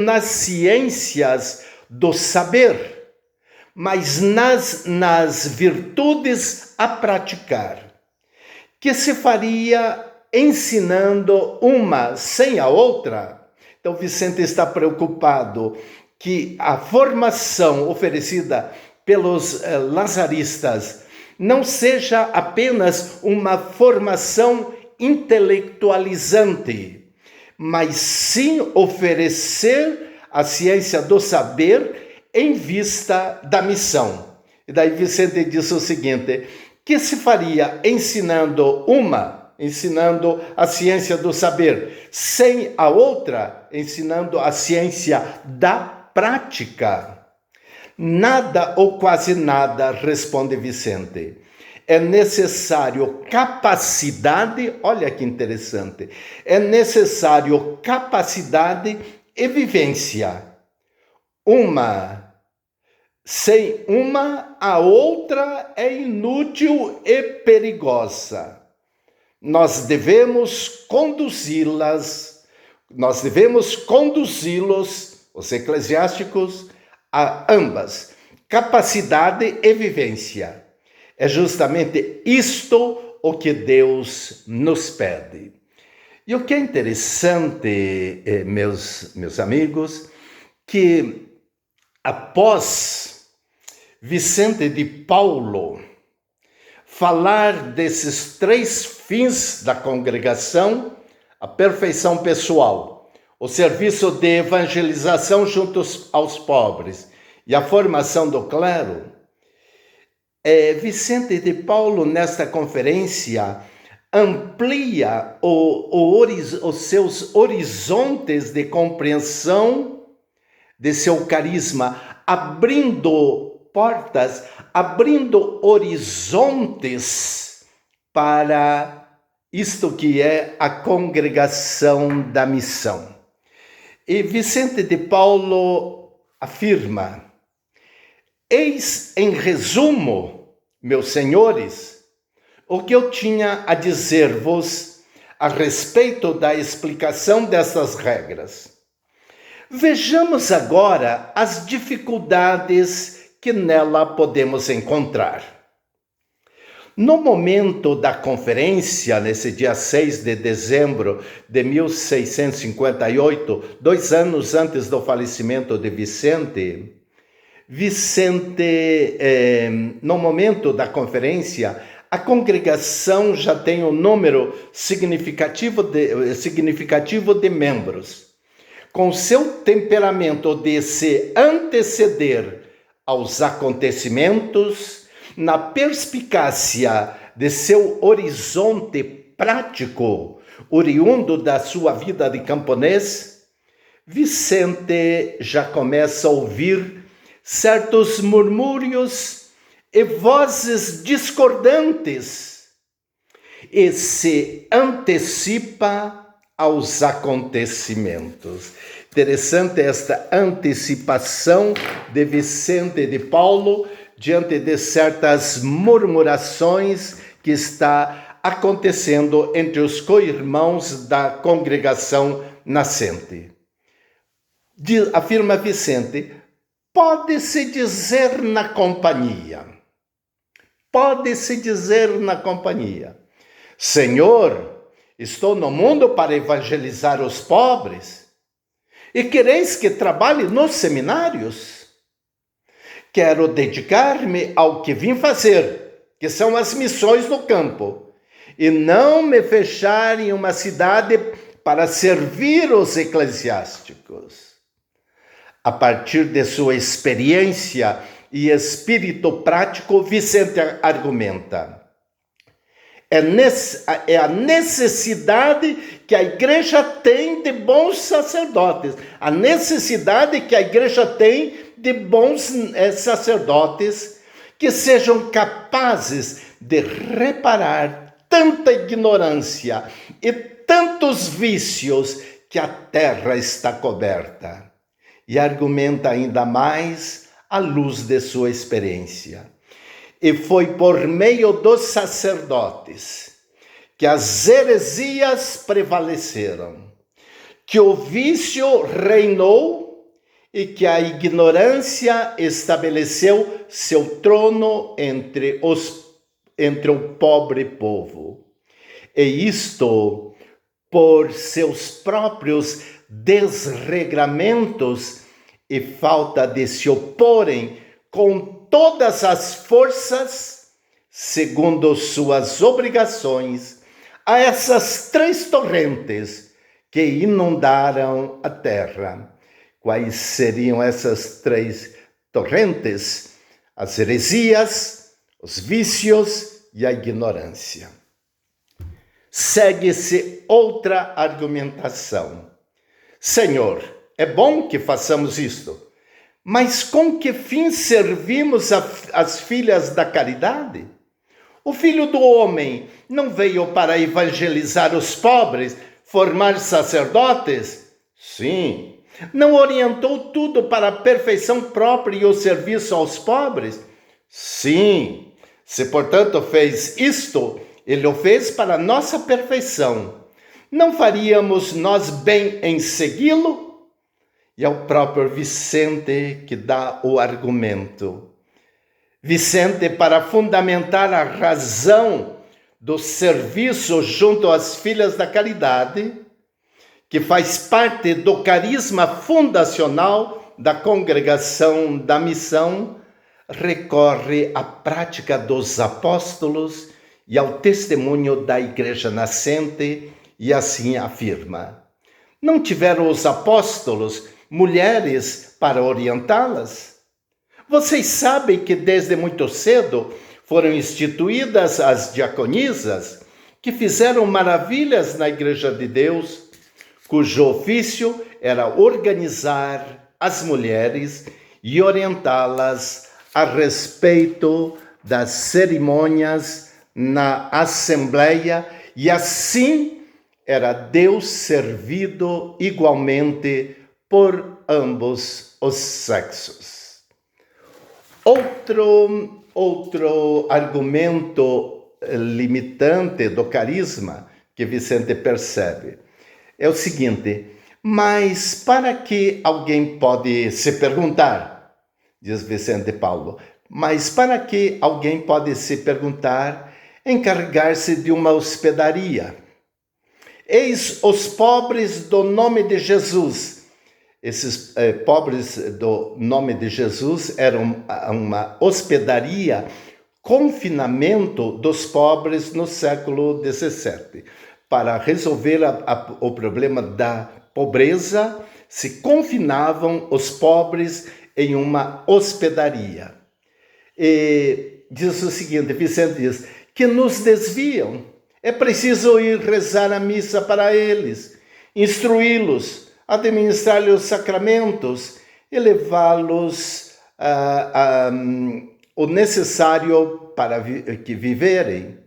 nas ciências do saber, mas nas virtudes a praticar. Que se faria ensinando uma sem a outra? Então, Vicente está preocupado que a formação oferecida pelos lazaristas não seja apenas uma formação intelectualizante, mas sim oferecer a ciência do saber em vista da missão. E daí Vicente diz o seguinte: que se faria ensinando a ciência do saber, sem a outra, ensinando a ciência da prática? Nada ou quase nada, responde Vicente. É necessário capacidade, olha que interessante, é necessário capacidade e vivência. Sem uma, a outra é inútil e perigosa. Nós devemos conduzi-los, os eclesiásticos, a ambas, capacidade e vivência. É justamente isto o que Deus nos pede. E o que é interessante, meus amigos, que após Vicente de Paulo falar desses 3 fins da congregação, a perfeição pessoal, o serviço de evangelização junto aos pobres e a formação do clero, Vicente de Paulo, nesta conferência, amplia os seus horizontes de compreensão de seu carisma, abrindo portas, abrindo horizontes para isto que é a congregação da missão. E Vicente de Paulo afirma: eis em resumo, meus senhores, o que eu tinha a dizer-vos a respeito da explicação dessas regras. Vejamos agora as dificuldades que nela podemos encontrar. No momento da conferência, nesse dia 6 de dezembro de 1658, 2 anos antes do falecimento de Vicente, no momento da conferência, a congregação já tem um número significativo de membros. Com seu temperamento de se anteceder aos acontecimentos, na perspicácia de seu horizonte prático, oriundo da sua vida de camponês, Vicente já começa a ouvir certos murmúrios e vozes discordantes e se antecipa aos acontecimentos. Interessante esta antecipação de Vicente de Paulo diante de certas murmurações que está acontecendo entre os co-irmãos da congregação nascente. Afirma Vicente: pode-se dizer na companhia, Senhor, estou no mundo para evangelizar os pobres, e quereis que trabalhe nos seminários? Quero dedicar-me ao que vim fazer, que são as missões no campo, e não me fechar em uma cidade para servir os eclesiásticos. A partir de sua experiência e espírito prático, Vicente argumenta: é a necessidade que a igreja tem de bons sacerdotes, a necessidade que a igreja tem de bons sacerdotes que sejam capazes de reparar tanta ignorância e tantos vícios que a terra está coberta. E argumenta ainda mais à luz de sua experiência. E foi por meio dos sacerdotes que as heresias prevaleceram, que o vício reinou e que a ignorância estabeleceu seu trono entre o pobre povo. E isto, por seus próprios desregramentos e falta de se oporem com todas as forças, segundo suas obrigações, a essas 3 torrentes que inundaram a terra. Quais seriam essas 3 torrentes? As heresias, os vícios e a ignorância. Segue-se outra argumentação. Senhor, é bom que façamos isto, mas com que fim servimos as filhas da caridade? O Filho do Homem não veio para evangelizar os pobres, formar sacerdotes? Sim. Não orientou tudo para a perfeição própria e o serviço aos pobres? Sim. Se, portanto, fez isto, ele o fez para nossa perfeição. Não faríamos nós bem em segui-lo? E é o próprio Vicente que dá o argumento. Vicente, para fundamentar a razão do serviço junto às filhas da caridade, que faz parte do carisma fundacional da congregação da missão, recorre à prática dos apóstolos e ao testemunho da igreja nascente, e assim afirma: não tiveram os apóstolos mulheres para orientá-las? Vocês sabem que desde muito cedo foram instituídas as diaconisas, que fizeram maravilhas na Igreja de Deus, cujo ofício era organizar as mulheres e orientá-las a respeito das cerimônias na Assembleia, e assim era Deus servido igualmente por ambos os sexos. Outro argumento limitante do carisma que Vicente percebe é o seguinte: mas para que alguém pode se perguntar, diz Vicente Paulo, mas para que alguém pode se perguntar, encarregar-se de uma hospedaria? Eis os pobres do nome de Jesus. Esses pobres do nome de Jesus eram uma hospedaria, confinamento dos pobres no século XVII. Para resolver o problema da pobreza, se confinavam os pobres em uma hospedaria. E diz o seguinte, Vicente diz, que nos desviam. É preciso ir rezar a missa para eles, instruí-los, administrar-lhes os sacramentos e levá-los o necessário para que viverem.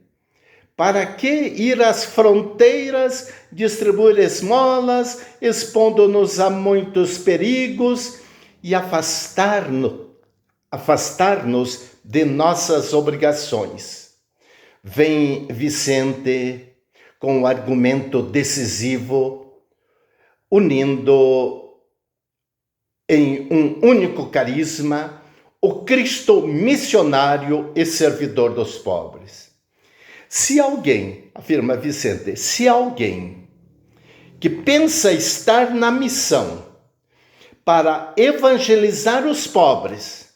Para que ir às fronteiras, distribuir esmolas, expondo-nos a muitos perigos e afastar-nos de nossas obrigações? Vem Vicente com o argumento decisivo, unindo em um único carisma o Cristo missionário e servidor dos pobres. Se alguém, afirma Vicente, se alguém que pensa estar na missão para evangelizar os pobres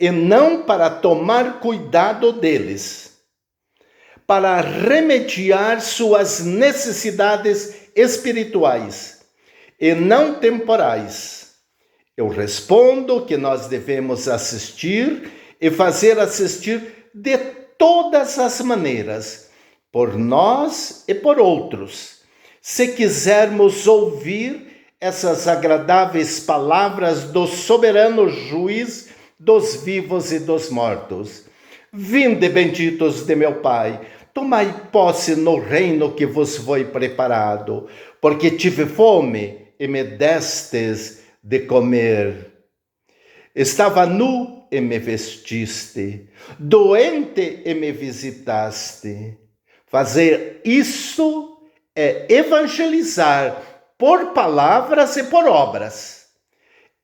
e não para tomar cuidado deles, para remediar suas necessidades espirituais e não temporais, eu respondo que nós devemos assistir e fazer assistir de todas as maneiras, por nós e por outros, se quisermos ouvir essas agradáveis palavras do soberano juiz dos vivos e dos mortos. Vinde, benditos de meu Pai, tomai posse no reino que vos foi preparado, porque tive fome e me destes de comer. Estava nu e me vestiste, doente e me visitaste. Fazer isso é evangelizar por palavras e por obras.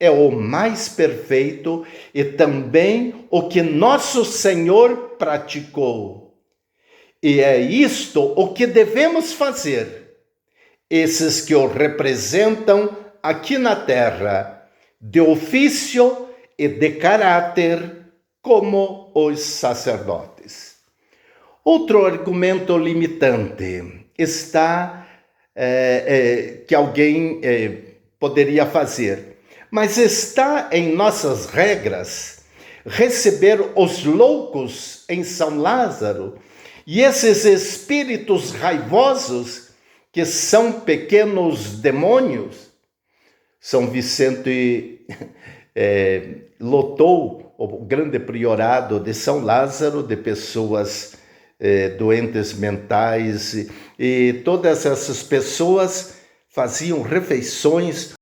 é o mais perfeito e também o que nosso Senhor praticou. E é isto o que devemos fazer, esses que o representam aqui na terra, de ofício e de caráter, como os sacerdotes. Outro argumento limitante está que alguém poderia fazer, mas está em nossas regras receber os loucos em São Lázaro e esses espíritos raivosos que são pequenos demônios. São Vicente lotou o grande priorado de São Lázaro de pessoas doentes mentais, e todas essas pessoas faziam refeições